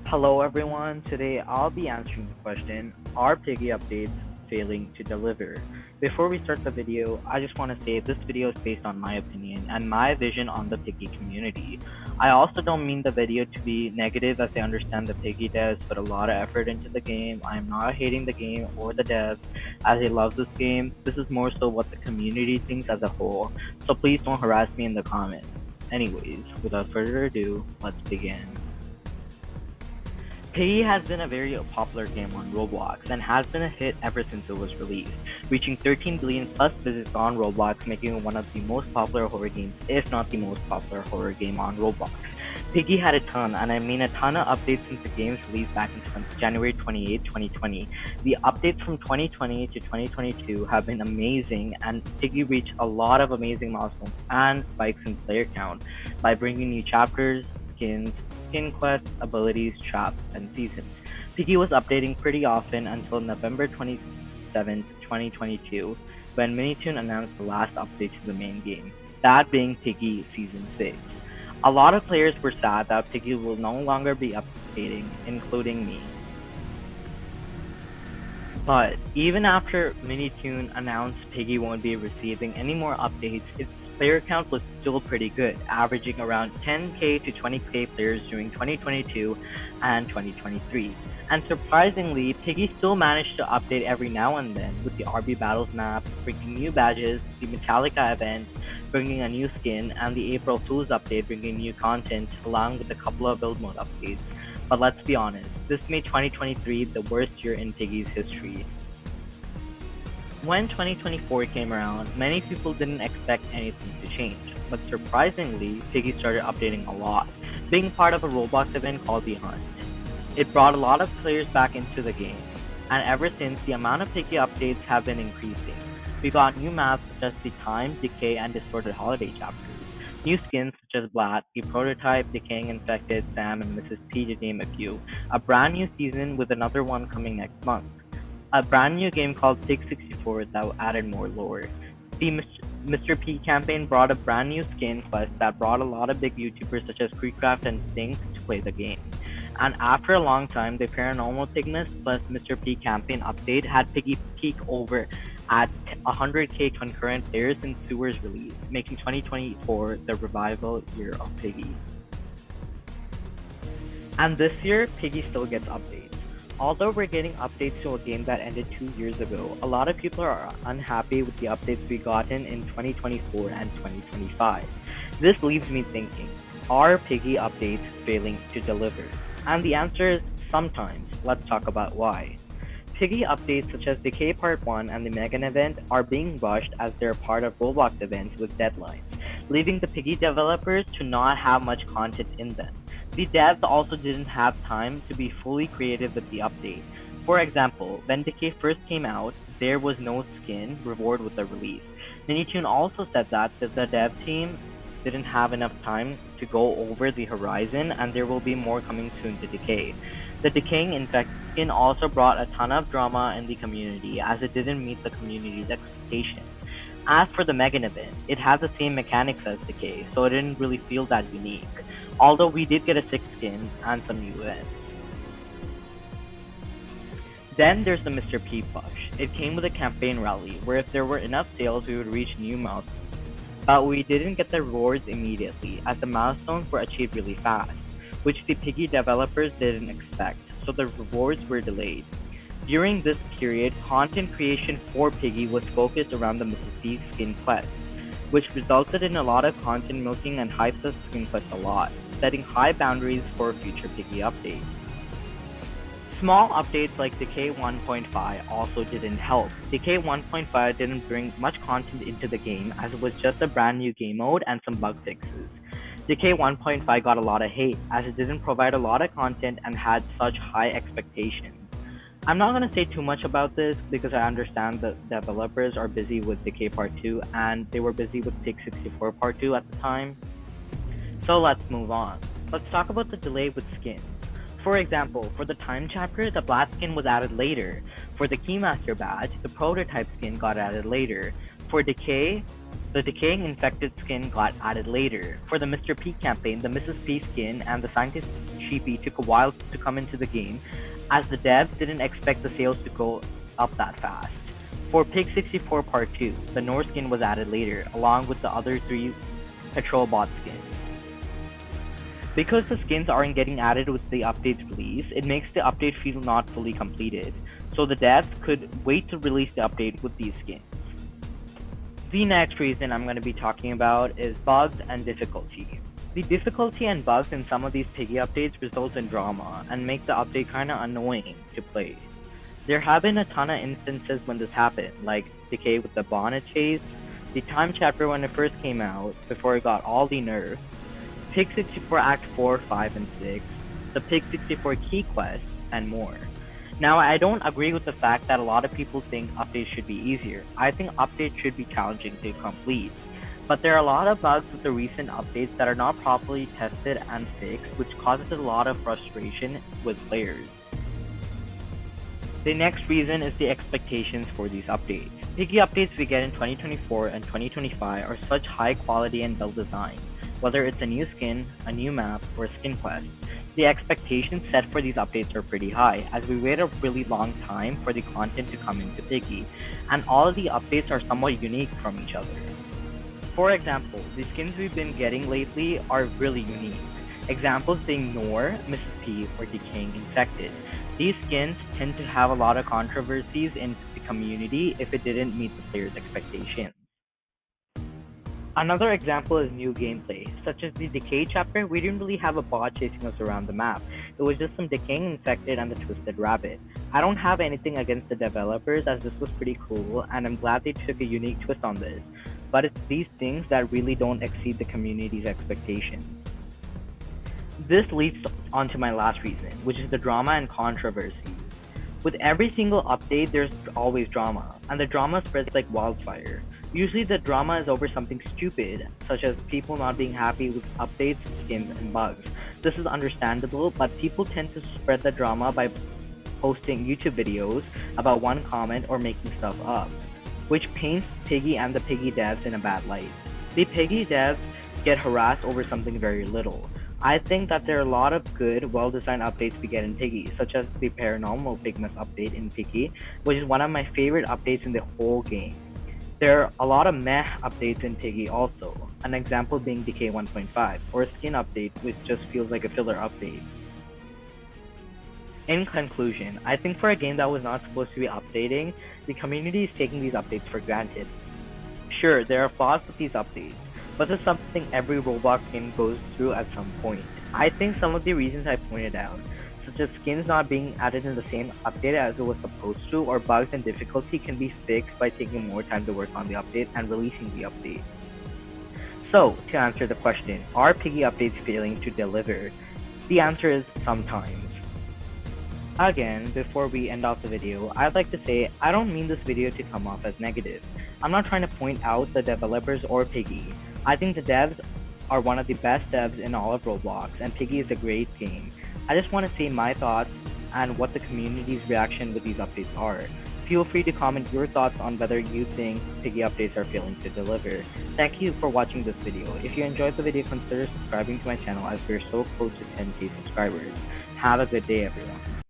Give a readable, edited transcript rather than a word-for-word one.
Hello everyone, today I'll be answering the question, are Piggy updates failing to deliver? Before we start the video, I just want to say this video is based on my opinion and my vision on the Piggy community. I also don't mean the video to be negative, as I understand the Piggy devs put a lot of effort into the game. I am not hating the game or the devs as I love this game. This is more so what the community thinks as a whole, so please don't harass me in the comments. Anyways, without further ado, let's begin. Piggy has been a very popular game on Roblox and has been a hit ever since it was released, reaching 13 billion plus visits on Roblox, making it one of the most popular horror games, if not the most popular horror game on Roblox. Piggy had a ton, and I mean a ton of updates since the game's release back in January 28, 2020. The updates from 2020 to 2022 have been amazing, and Piggy reached a lot of amazing milestones and spikes in player count by bringing new chapters, skins, skin quests, abilities, traps, and seasons. Piggy was updating pretty often until November 27, 2022, when 𝕊𝕤𝕤𝕤 announced the last update to the main game, that being Piggy Season 6. A lot of players were sad that Piggy will no longer be updating, including me. But even after 𝕊𝕤𝕤𝕤 announced Piggy won't be receiving any more updates, its player count was still pretty good, averaging around 10k to 20k players during 2022 and 2023. And surprisingly, Piggy still managed to update every now and then, with the RB Battles map, bringing new badges, the Metallica event, bringing a new skin, and the April Fool's update bringing new content, along with a couple of build mode updates. But let's be honest, this made 2023 the worst year in Piggy's history. When 2024 came around, many people didn't expect anything to change, but surprisingly, Piggy started updating a lot, being part of a Roblox event called The Hunt. It brought a lot of players back into the game, and ever since, the amount of Piggy updates have been increasing. We got new maps such as the Time, Decay, and Distorted Holiday chapters, new skins such as Blat, the Prototype, Decaying Infected, Sam, and Mrs. P to name a few, a brand new season with another one coming next month, a brand new game called Pig 64 that added more lore. The Mr. P campaign brought a brand new skin quest that brought a lot of big YouTubers such as Creekcraft and Stink to play the game. And after a long time, the Paranormal Pigmas plus Mr. P campaign update had Piggy peak over at 100k concurrent players since Sewer's release, making 2024 the revival year of Piggy. And this year, Piggy still gets updates. Although we're getting updates to a game that ended 2 years ago, a lot of people are unhappy with the updates we gotten in 2024 and 2025. This leaves me thinking, are Piggy updates failing to deliver? And the answer is sometimes. Let's talk about why. Piggy updates such as Decay Part 1 and the Megan event are being rushed as they're part of Roblox events with deadlines, leaving the Piggy developers to not have much content in them. The devs also didn't have time to be fully creative with the update. For example, when Decay first came out, there was no skin reward with the release. 𝕊𝕤𝕤𝕤 also said that the dev team didn't have enough time to go over the horizon, and there will be more coming soon to Decay. The Decaying Infect skin also brought a ton of drama in the community, as it didn't meet the community's expectations. As for the Megan event, it has the same mechanics as Decay, so it didn't really feel that unique, although we did get a 6th skin and some new events. Then there's the Mr. P push. It came with a campaign rally, where if there were enough sales we would reach new milestones. But we didn't get the rewards immediately, as the milestones were achieved really fast, which the Piggy developers didn't expect, so the rewards were delayed. During this period, content creation for Piggy was focused around the Mrs. P skin quest, which resulted in a lot of content milking and hyped the skin quest a lot, setting high boundaries for future Piggy updates. Small updates like Decay 1.5 also didn't help. Decay 1.5 didn't bring much content into the game, as it was just a brand new game mode and some bug fixes. Decay 1.5 got a lot of hate, as it didn't provide a lot of content and had such high expectations. I'm not going to say too much about this because I understand the developers are busy with Decay Part 2 and they were busy with Pig 64 Part 2 at the time. So let's move on. Let's talk about the delay with skins. For example, for the Time chapter, the Blat skin was added later. For the Keymaster badge, the Prototype skin got added later. For Decay, The Decaying Infected skin got added later. For the Mr. P campaign, the Mrs. P skin and the Scientist Sheepy took a while to come into the game, as the devs didn't expect the sales to go up that fast. For Pig64 Part 2, the Nor skin was added later, along with the other 3 Patrol Bot skins. Because the skins aren't getting added with the update's release, it makes the update feel not fully completed, so the devs could wait to release the update with these skins. The next reason I'm going to be talking about is bugs and difficulty. The difficulty and bugs in some of these Piggy updates results in drama and make the update kinda annoying to play. There have been a ton of instances when this happened, like Decay with the bonnet chase, the time chapter when it first came out, before it got all the nerfs, Pig64 Act 4, 5, and 6, the Pig64 Key Quest, and more. Now, I don't agree with the fact that a lot of people think updates should be easier. I think updates should be challenging to complete. But there are a lot of bugs with the recent updates that are not properly tested and fixed, which causes a lot of frustration with players. The next reason is the expectations for these updates. Piggy updates we get in 2024 and 2025 are such high quality and well designed, whether it's a new skin, a new map, or a skin quest. The expectations set for these updates are pretty high, as we wait a really long time for the content to come into Piggy, and all of the updates are somewhat unique from each other. For example, the skins we've been getting lately are really unique. Examples being Nor, Mrs. P, or Decaying Infected. These skins tend to have a lot of controversies in the community if it didn't meet the players' expectations. Another example is new gameplay, such as the Decay chapter. We didn't really have a bot chasing us around the map. It was just some Decaying Infected and the Twisted Rabbit. I don't have anything against the developers, as this was pretty cool, and I'm glad they took a unique twist on this. But it's these things that really don't exceed the community's expectations. This leads on to my last reason, which is the drama and controversy. With every single update, there's always drama, and the drama spreads like wildfire. Usually the drama is over something stupid, such as people not being happy with updates, skins, and bugs. This is understandable, but people tend to spread the drama by posting YouTube videos about one comment or making stuff up, which paints Piggy and the Piggy devs in a bad light. The Piggy devs get harassed over something very little. I think that there are a lot of good, well-designed updates we get in Piggy, such as the Paranormal Pigments update in Piggy, which is one of my favorite updates in the whole game. There are a lot of meh updates in Piggy also, an example being Decay 1.5, or a skin update which just feels like a filler update. In conclusion, I think for a game that was not supposed to be updating, the community is taking these updates for granted. Sure, there are flaws with these updates, but this is something every Roblox game goes through at some point. I think some of the reasons I pointed out, such as skins not being added in the same update as it was supposed to, or bugs and difficulty, can be fixed by taking more time to work on the update and releasing the update. So, to answer the question, are Piggy updates failing to deliver? The answer is sometimes. Again, before we end off the video, I'd like to say I don't mean this video to come off as negative. I'm not trying to point out the developers or Piggy. I think the devs are one of the best devs in all of Roblox, and Piggy is a great game. I just want to say my thoughts and what the community's reaction with these updates are. Feel free to comment your thoughts on whether you think Piggy updates are failing to deliver. Thank you for watching this video. If you enjoyed the video, consider subscribing to my channel as we're so close to 10k subscribers. Have a good day, everyone.